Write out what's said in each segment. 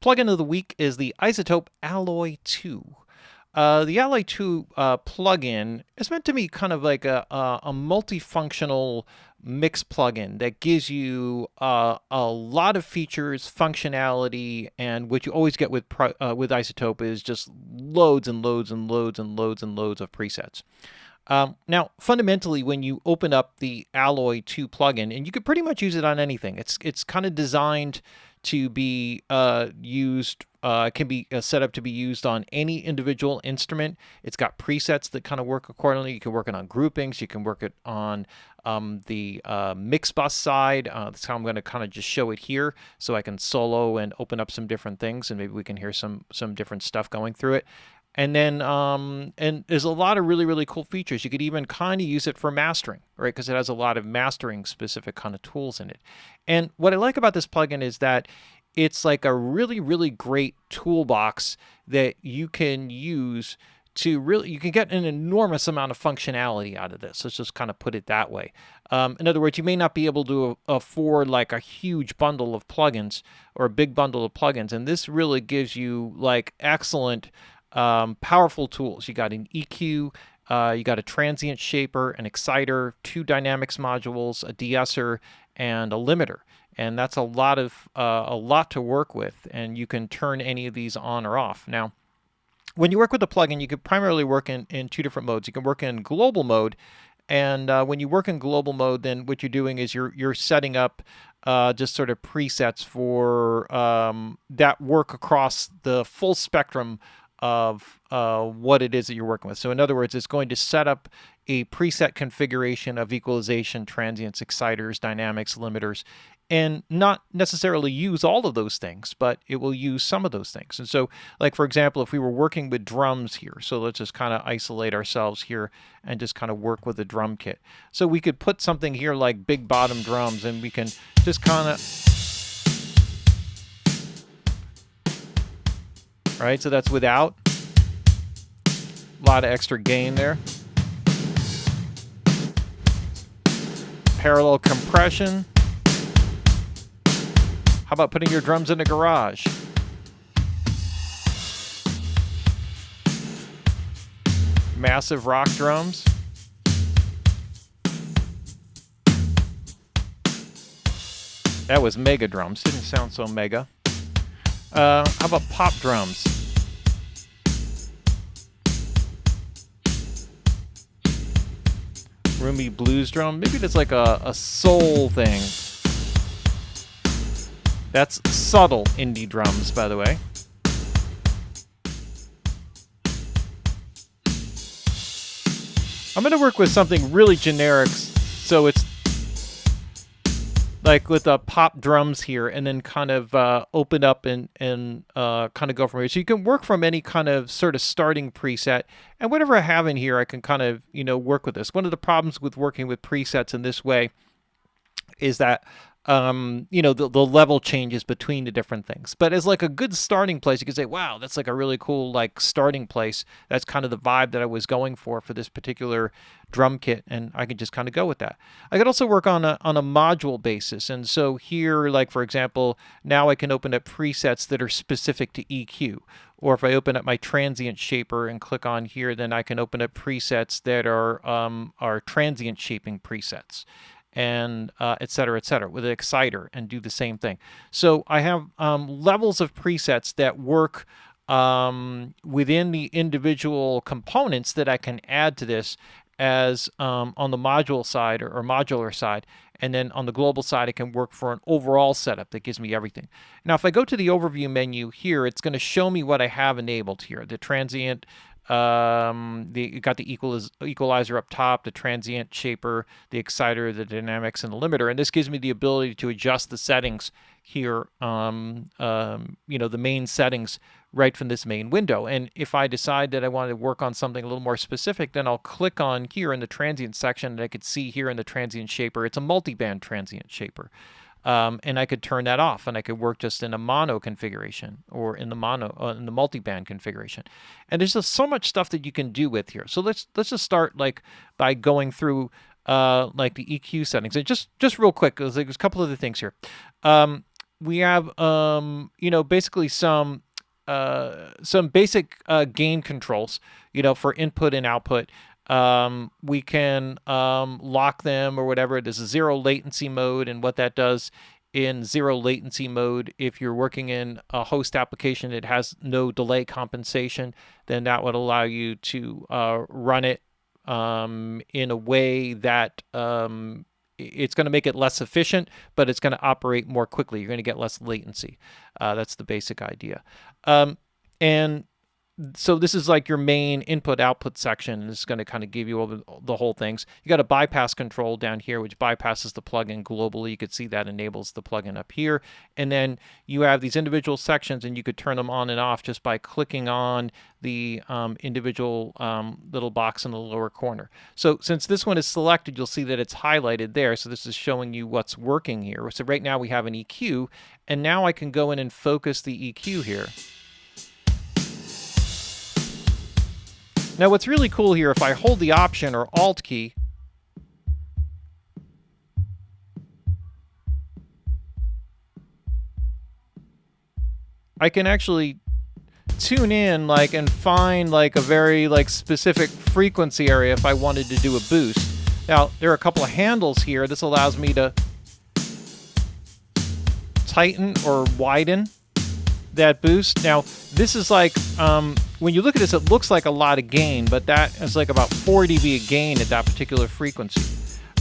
Plugin of the week is the iZotope Alloy 2. The Alloy 2 plugin is meant to be kind of like a multifunctional mix plugin that gives you a lot of features, functionality, and what you always get with iZotope is just loads and loads and loads and loads and loads of presets. Now, fundamentally, when you open up the Alloy 2 plugin, and you could pretty much use it on anything, it's kind of designed to be used, can be set up to be used on any individual instrument. It's got presets that kind of work accordingly. You can work it on groupings. You can work it on the mix bus side. That's how I'm going to kind of just show it here, so I can solo and open up some different things, and maybe we can hear some different stuff going through it. And then, and there's a lot of really, really cool features. You could even kind of use it for mastering, right? Because it has a lot of mastering specific kind of tools in it. And what I like about this plugin is that it's like a really, really great toolbox that you can use to really, you can get an enormous amount of functionality out of this. Let's just kind of put it that way. In other words, you may not be able to afford like a huge bundle of plugins or a big bundle of plugins. And this really gives you like excellent powerful tools. You got an EQ, you got a transient shaper, an exciter, 2 dynamics modules, a de-esser, and a limiter. And that's a lot to work with, and you can turn any of these on or off. Now, when you work with the plugin, you can primarily work in 2 different modes. You can work in global mode, and when you work in global mode, then what you're doing is you're setting up just sort of presets for that work across the full spectrum of what it is that you're working with. So in other words, it's going to set up a preset configuration of equalization, transients, exciters, dynamics, limiters, and not necessarily use all of those things, but it will use some of those things. And so, like, for example, if we were working with drums here, so let's just kind of isolate ourselves here and just kind of work with the drum kit. So we could put something here like big bottom drums, and we can just kind of, right? So that's without. A lot of extra gain there. Parallel compression. How about putting your drums in a garage? Massive rock drums. That was mega drums. Didn't sound so mega. How about pop drums? Roomy blues drum. Maybe that's like a soul thing. That's subtle indie drums, by the way. I'm going to work with something really generic, so it's like with the pop drums here, and then kind of open up and kind of go from here. So you can work from any kind of sort of starting preset, and whatever I have in here, I can kind of, work with this. One of the problems with working with presets in this way is that the level changes between the different things. But as like a good starting place, you can say, wow, that's like a really cool like starting place. That's kind of the vibe that I was going for this particular drum kit, and I could just kind of go with that. I could also work on a module basis, and so here, like for example, now I can open up presets that are specific to EQ. Or if I open up my transient shaper and click on here, then I can open up presets that are transient shaping presets, and et cetera, with an exciter, and do the same thing. So I have levels of presets that work within the individual components that I can add to this as on the module side or modular side. And then on the global side, it can work for an overall setup that gives me everything. Now, if I go to the overview menu here, it's going to show me what I have enabled here. The transient, you got the equalizer up top, the transient shaper, the exciter, the dynamics, and the limiter. And this gives me the ability to adjust the settings here, the main settings right from this main window. And if I decide that I want to work on something a little more specific, then I'll click on here in the transient section, and I could see here in the transient shaper, it's a multi-band transient shaper. And I could turn that off, and I could work just in a mono configuration or in the multi-band configuration. And there's just so much stuff that you can do with here. So let's just start like by going through like the EQ settings. And just real quick, there's a couple of the things here. we have basically some basic gain controls, for input and output. We can lock them or whatever. There's a zero latency mode, and what that does in zero latency mode, if you're working in a host application that has no delay compensation, then that would allow you to run it in a way that it's going to make it less efficient, but it's going to operate more quickly. You're going to get less latency. That's the basic idea. And so this is like your main input-output section, and it's going to kind of give you all the whole things. You got a bypass control down here, which bypasses the plugin globally. You could see that enables the plugin up here. And then you have these individual sections, and you could turn them on and off just by clicking on the individual little box in the lower corner. So since this one is selected, you'll see that it's highlighted there. So this is showing you what's working here. So right now we have an EQ, and now I can go in and focus the EQ here. Now what's really cool here, if I hold the Option or Alt key, I can actually tune in and find a very specific frequency area if I wanted to do a boost. Now there are a couple of handles here. This allows me to tighten or widen that boost. Now this is when you look at this, it looks like a lot of gain, but that is about 4 dB of gain at that particular frequency.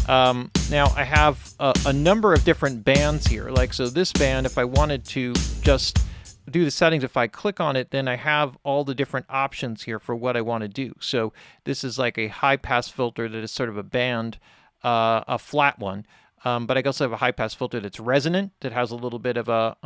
Now I have a number of different bands here. So this band, if I wanted to just do the settings, if I click on it, then I have all the different options here for what I want to do. So this is a high pass filter that is sort of a band, a flat one. But I also have a high pass filter that's resonant, that has a little bit of a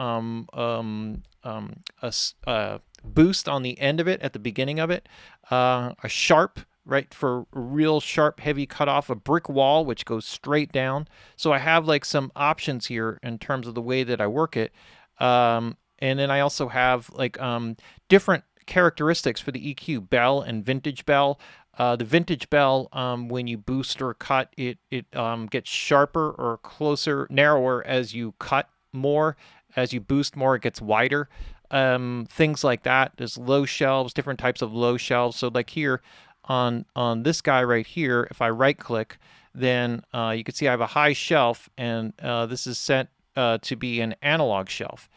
boost on the end of it, at the beginning of it, a sharp, right, for real sharp, heavy cutoff, a brick wall, which goes straight down. So I have some options here in terms of the way that I work it. And then I also have different characteristics for the EQ, bell and vintage bell. The vintage bell, when you boost or cut, it gets sharper or closer, narrower as you cut more. As you boost more, it gets wider. Things like that. There's low shelves, different types of low shelves. So here on this guy right here, if I right click, then you can see I have a high shelf, and this is set to be an analog shelf,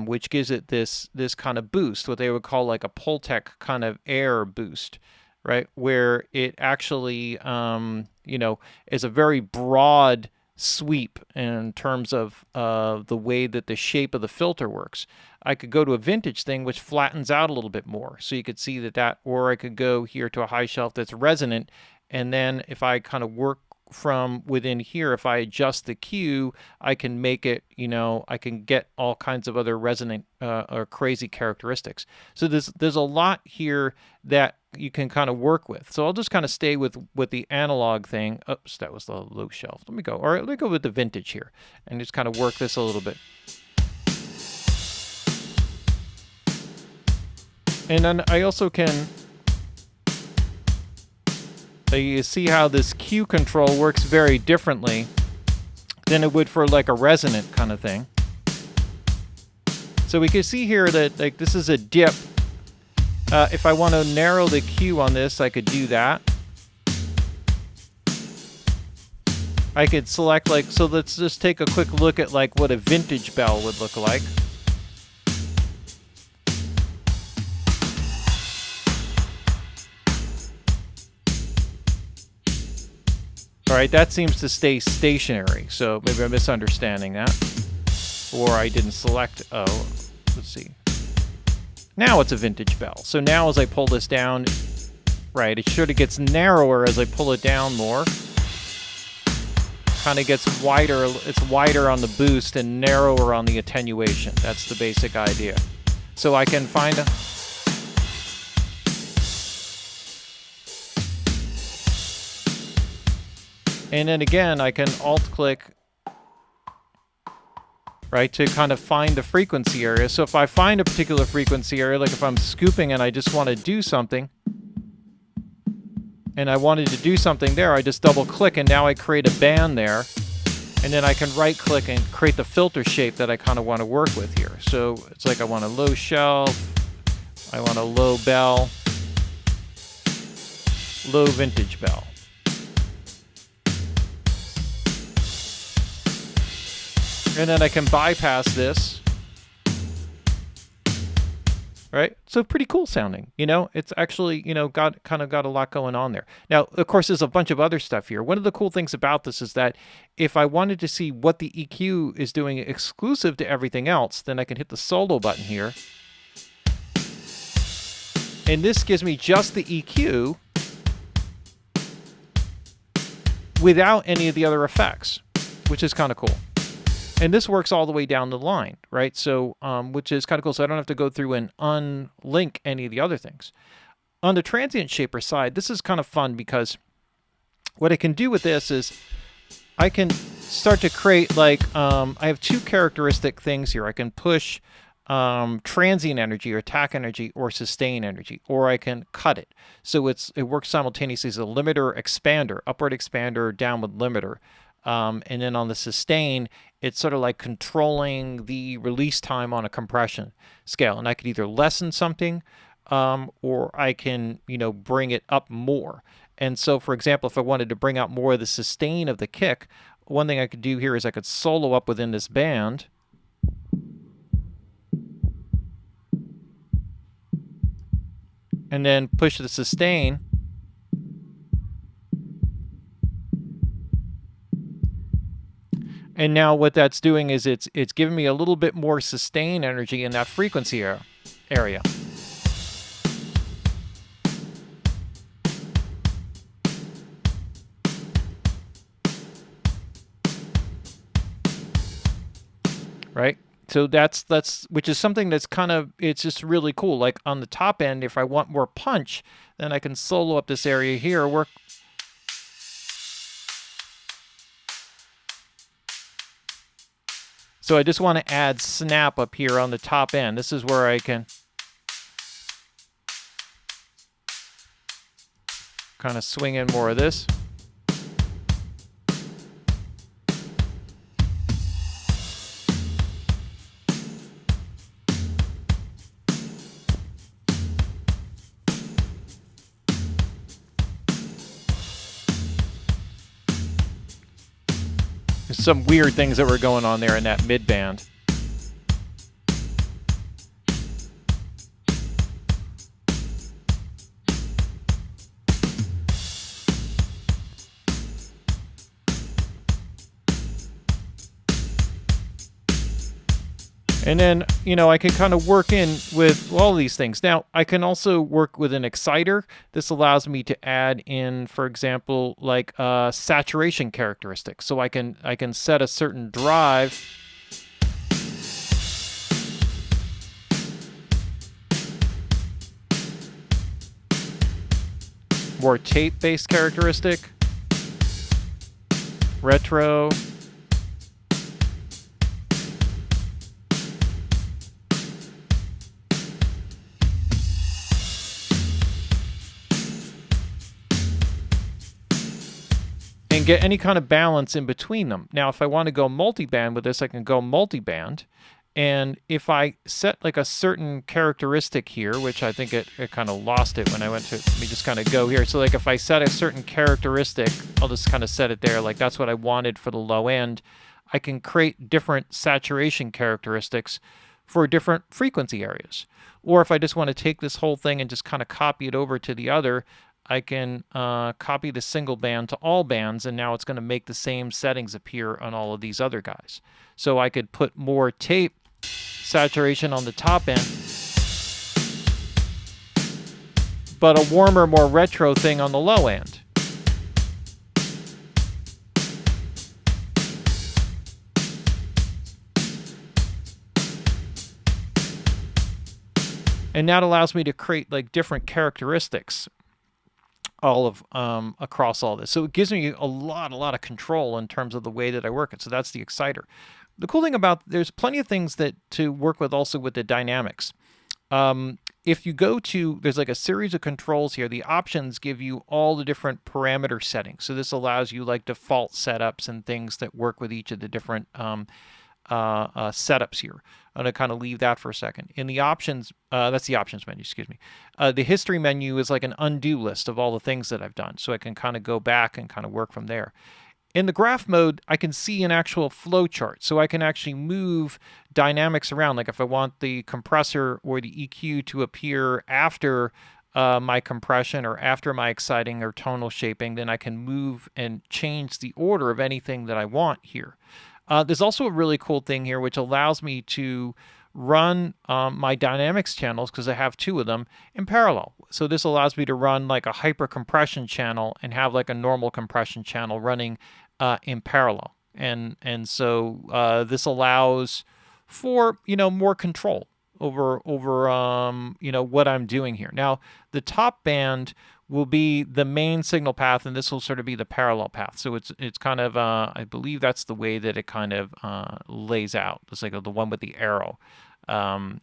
which gives it this kind of boost, what they would call a Pultec kind of air boost, right? Where it actually is a very broad sweep in terms of the way that the shape of the filter works. I could go to a vintage thing which flattens out a little bit more, so you could see that, or I could go here to a high shelf that's resonant, and then if I kind of work from within here, if I adjust the Q, I can make it, I can get all kinds of other resonant or crazy characteristics. So there's a lot here that you can kind of work with. So I'll just kind of stay with the analog thing. Oops, that was the low shelf. Let me go. All right, let me go with the vintage here and just kind of work this a little bit. And then I also can, you see how this Q control works very differently than it would for a resonant kind of thing. So we can see here that this is a dip. If I want to narrow the Q on this, I could do that. I could select so let's just take a quick look at what a vintage bell would look like. All right, that seems to stay stationary, so maybe I'm misunderstanding that. Or I didn't select, let's see. Now it's a vintage bell. So now as I pull this down, right, it sort of gets narrower as I pull it down more. Kind of gets wider, it's wider on the boost and narrower on the attenuation. That's the basic idea. So I can find a... And then again, I can alt-click, right, to kind of find the frequency area. So if I find a particular frequency area, if I'm scooping and I just want to do something, and I wanted to do something there, I just double-click, and now I create a band there. And then I can right click and create the filter shape that I kind of want to work with here. So it's like I want a low shelf, I want a low bell, low vintage bell. And then I can bypass this. Right? So pretty cool sounding, you know, it's actually, you know, got a lot going on there. Now, of course, there's a bunch of other stuff here. One of the cool things about this is that if I wanted to see what the EQ is doing exclusive to everything else, then I can hit the solo button here. And this gives me just the EQ without any of the other effects, which is kind of cool. And this works all the way down the line, right? So, which is kind of cool. So I don't have to go through and unlink any of the other things. On the transient shaper side, this is kind of fun because what I can do with this is I can start to create like, I have two characteristic things here. I can push transient energy or attack energy or sustain energy, or I can cut it. So it works simultaneously as a limiter expander, upward expander, downward limiter. And then on the sustain, it's sort of like controlling the release time on a compression scale. And I could either lessen something or I can, you know, bring it up more. And so, for example, if I wanted to bring out more of the sustain of the kick, one thing I could do here is I could solo up within this band. And then push the sustain. And now what that's doing is it's giving me a little bit more sustain energy in that frequency area. Right? So that's which is something that's kind of, it's just really cool. Like on the top end, if I want more punch, then I can solo up this area here, work. So I just want to add snap up here on the top end. This is where I can kind of swing in more of this. There's some weird things that were going on there in that mid band. And then, you know, I can kind of work in with all these things. Now, I can also work with an exciter. This allows me to add in, for example, like saturation characteristics. So I can set a certain drive. More tape-based characteristic. Retro. And get any kind of balance in between them. Now, if I want to go multi-band with this, I can go multi-band. And if I set like a certain characteristic here, which I think it kind of lost it when I went to, let me just kind of go here. So like if I set a certain characteristic, I'll just kind of set it there. Like that's what I wanted for the low end. I can create different saturation characteristics for different frequency areas. Or if I just want to take this whole thing and just kind of copy it over to the other, I can copy the single band to all bands, and now it's going to make the same settings appear on all of these other guys. So I could put more tape saturation on the top end, but a warmer, more retro thing on the low end. And that allows me to create like different characteristics all of across all this. So it gives me a lot of control in terms of the way that I work it. So that's the exciter. The cool thing about, there's plenty of things that to work with also with the dynamics. if you go to, there's like a series of controls here. The options give you all the different parameter settings. So this allows you like default setups and things that work with each of the different setups here. I'm going to kind of leave that for a second. In the options, that's the options menu, excuse me. The history menu is like an undo list of all the things that I've done. So I can kind of go back and kind of work from there. In the graph mode, I can see an actual flow chart. So I can actually move dynamics around. Like if I want the compressor or the EQ to appear after my compression or after my exciting or tonal shaping, then I can move and change the order of anything that I want here. There's also a really cool thing here which allows me to run my dynamics channels, because I have 2 of them, in parallel. So this allows me to run like a hyper compression channel and have like a normal compression channel running in parallel. And so this allows for, more control over what I'm doing here. Now, the top band will be the main signal path, and this will sort of be the parallel path. So it's kind of, I believe that's the way that it kind of lays out. It's like the one with the arrow. So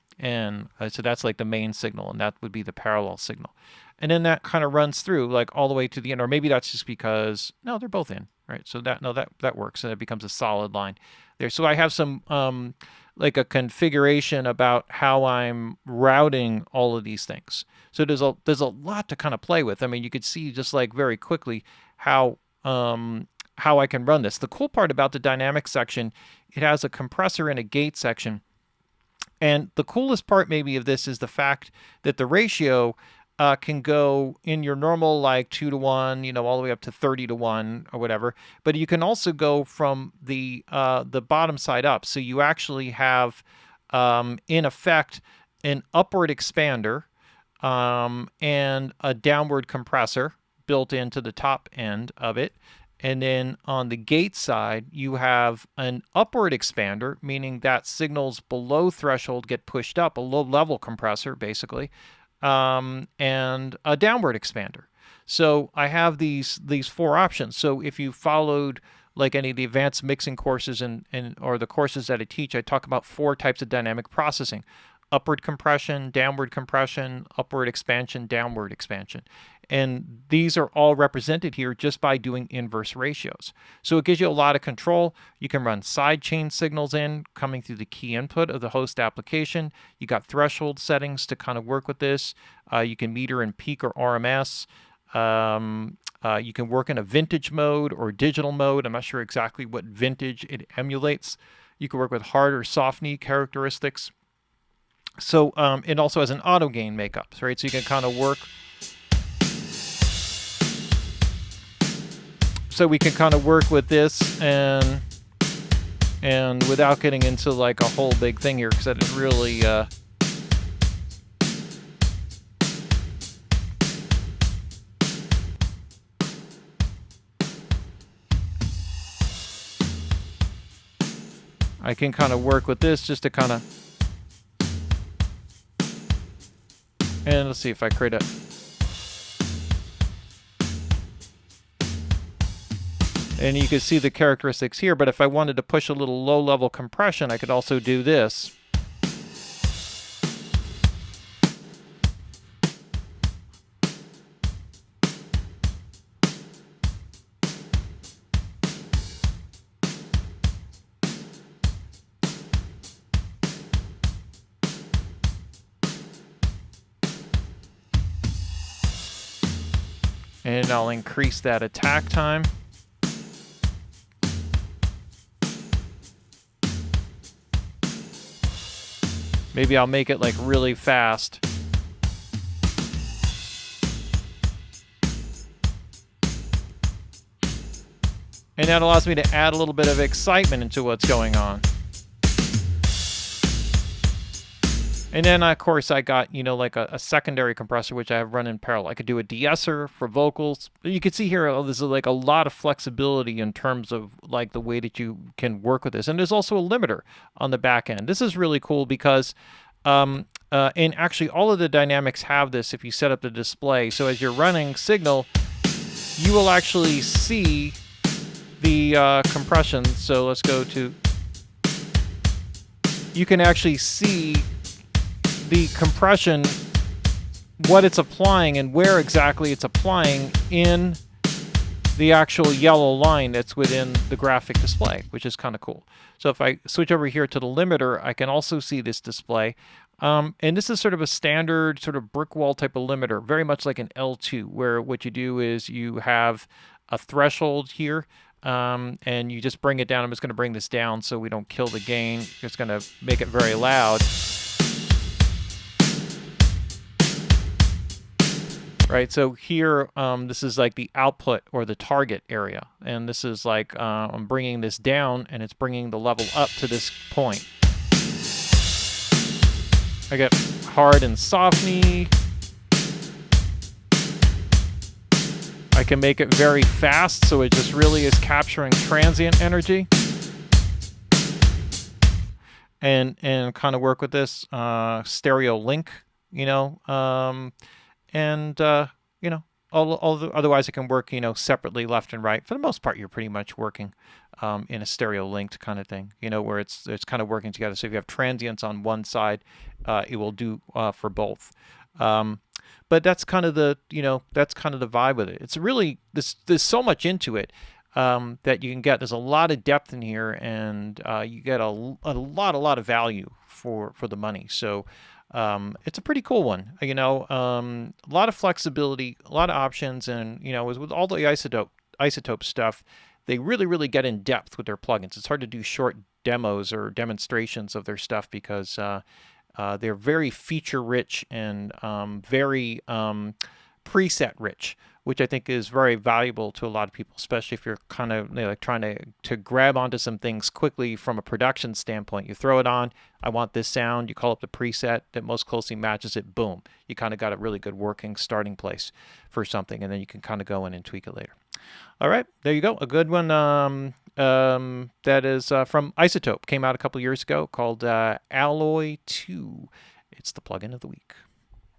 that's like the main signal, and that would be the parallel signal. And then that kind of runs through like all the way to the end, or maybe that's just because, no, they're both in, right? So that works, and it becomes a solid line there. So I have some like a configuration about how I'm routing all of these things. So there's a lot to kind of play with. I mean, you could see just like very quickly how I can run this. The cool part about the dynamics section, it has a compressor and a gate section. And the coolest part maybe of this is the fact that the ratio can go in your normal like 2-to-1, all the way up to 30-to-1 or whatever. But you can also go from the bottom side up. So you actually have, in effect, an upward expander and a downward compressor built into the top end of it. And then on the gate side, you have an upward expander, meaning that signals below threshold get pushed up, a low-level compressor, basically, and a downward expander. So I have these 4 options. So if you followed like any of the advanced mixing courses or the courses that I teach, I talk about 4 types of dynamic processing: upward compression, downward compression, upward expansion, downward expansion. And these are all represented here just by doing inverse ratios. So it gives you a lot of control. You can run side chain signals in coming through the key input of the host application. You got threshold settings to kind of work with this. You can meter in peak or RMS. You can work in a vintage mode or digital mode. I'm not sure exactly what vintage it emulates. You can work with hard or soft knee characteristics. So it also has an auto gain makeup, right? So you can kind of work. So we can kind of work with this and without getting into like a whole big thing here, because that is really I can kind of work with this just to kind of, and let's see if I create a, and you can see the characteristics here, but if I wanted to push a little low-level compression, I could also do this. And I'll increase that attack time. Maybe I'll make it like really fast. And that allows me to add a little bit of excitement into what's going on. And then, of course, I got, like a secondary compressor, which I have run in parallel. I could do a de-esser for vocals. You can see here, there's like a lot of flexibility in terms of like the way that you can work with this. And there's also a limiter on the back end. This is really cool because, and actually all of the dynamics have this if you set up the display. So as you're running signal, you will actually see the compression. So let's go to, you can actually see the compression what it's applying and where exactly it's applying in the actual yellow line that's within the graphic display, which is kind of cool. So if I switch over here to the limiter, I can also see this display. And this is sort of a standard sort of brick wall type of limiter, very much like an L2, where what you do is you have a threshold here, and you just bring it down. I'm just going to bring this down so we don't kill the gain. It's going to make it very loud. Right, so here, this is like the output or the target area, and this is like I'm bringing this down, and it's bringing the level up to this point. I get hard and softney. I can make it very fast, so it just really is capturing transient energy. And kind of work with this stereo link, you know, you know, otherwise it can work, you know, separately left and right. For the most part, you're pretty much working in a stereo linked kind of thing, you know, where it's kind of working together. So if you have transients on one side, it will do for both. But that's kind of the, you know, that's kind of the vibe with it. It's really, there's so much into it that you can get. There's a lot of depth in here, and you get a lot of value for the money. So it's a pretty cool one, you know, a lot of flexibility, a lot of options, and, you know, with all the iZotope stuff, they really get in depth with their plugins. It's hard to do short demos or demonstrations of their stuff because they're very feature rich and very preset rich, which I think is very valuable to a lot of people, especially if you're kind of, you know, like trying to grab onto some things quickly from a production standpoint. You throw it on, I want this sound, you call up the preset that most closely matches it, boom. You kind of got a really good working starting place for something, and then you can kind of go in and tweak it later. All right, there you go. A good one that is from iZotope. Came out a couple years ago, called Alloy 2. It's the plugin of the week.